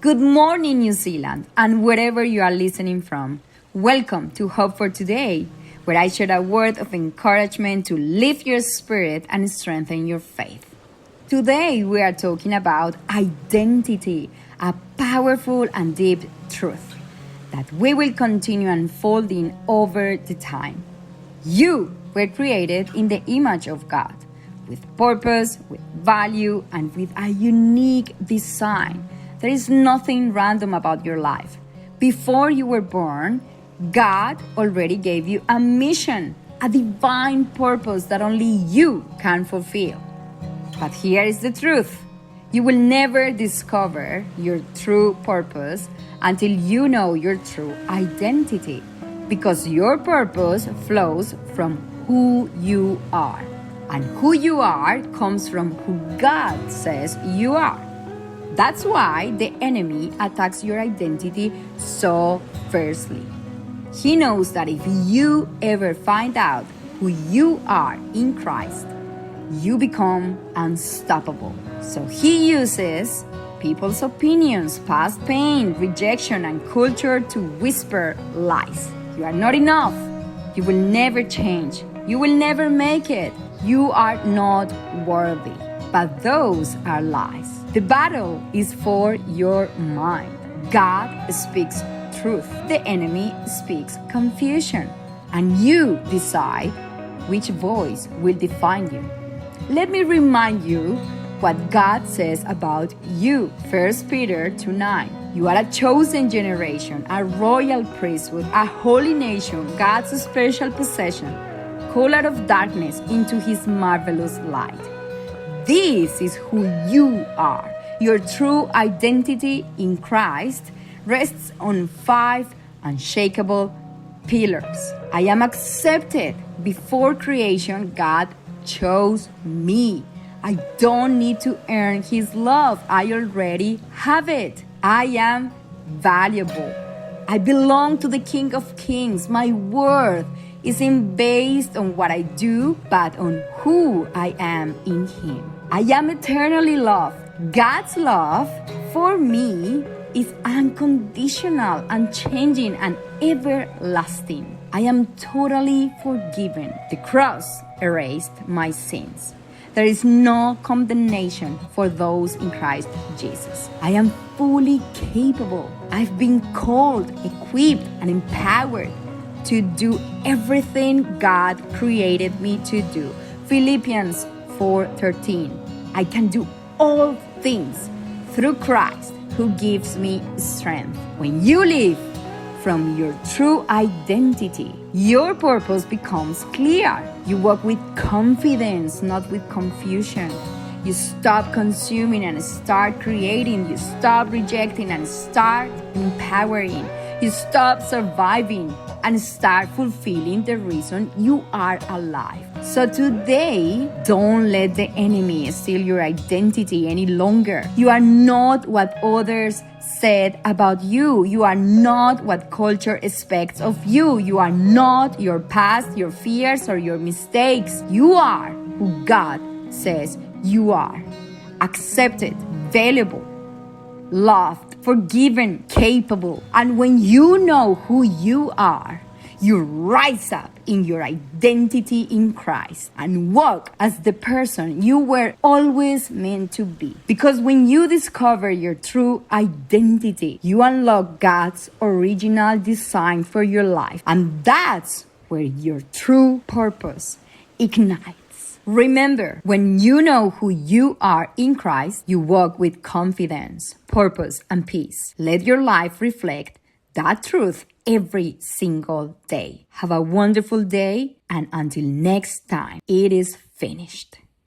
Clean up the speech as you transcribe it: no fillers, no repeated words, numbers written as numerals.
Good morning, New Zealand, and wherever you are listening from. Welcome to Hope for Today, where I share a word of encouragement to lift your spirit and strengthen your faith. Today, we are talking about identity, a powerful and deep truth that we will continue unfolding over the time. You were created in the image of God, with purpose, with value, and with a unique design. There is nothing random about your life. Before you were born, God already gave you a mission, a divine purpose that only you can fulfill. But here is the truth. You will never discover your true purpose until you know your true identity, because your purpose flows from who you are. And who you are comes from who God says you are. That's why the enemy attacks your identity so fiercely. He knows that if you ever find out who you are in Christ, you become unstoppable. So he uses people's opinions, past pain, rejection, and culture to whisper lies. You are not enough. You will never change. You will never make it. You are not worthy. But those are lies. The battle is for your mind. God speaks truth. The enemy speaks confusion. And you decide which voice will define you. Let me remind you what God says about you. 1 Peter 2:9. You are a chosen generation, a royal priesthood, a holy nation, God's special possession, called out of darkness into his marvelous light. This is who you are. Your true identity in Christ rests on 5 unshakable pillars. I am accepted. Before creation, God chose me. I don't need to earn his love. I already have it. I am valuable. I belong to the King of Kings. My worth isn't based on what I do, but on who I am in him. I am eternally loved. God's love for me is unconditional, unchanging, and everlasting. I am totally forgiven. The cross erased my sins. There is no condemnation for those in Christ Jesus. I am fully capable. I've been called, equipped, and empowered to do everything God created me to do. Philippians 4:13. I can do all things through Christ who gives me strength. When you live from your true identity, your purpose becomes clear. You walk with confidence, not with confusion. You stop consuming and start creating. You stop rejecting and start empowering. You stop surviving and start fulfilling the reason you are alive. So today, don't let the enemy steal your identity any longer. You are not what others said about you. You are not what culture expects of you. You are not your past, your fears, or your mistakes. You are who God says you are. Accepted, valuable, loved, forgiven, capable. And when you know who you are, you rise up in your identity in Christ and walk as the person you were always meant to be. Because when you discover your true identity, you unlock God's original design for your life. And that's where your true purpose ignites. Remember, when you know who you are in Christ, you walk with confidence, purpose, and peace. Let your life reflect that truth every single day. Have a wonderful day, and until next time, it is finished.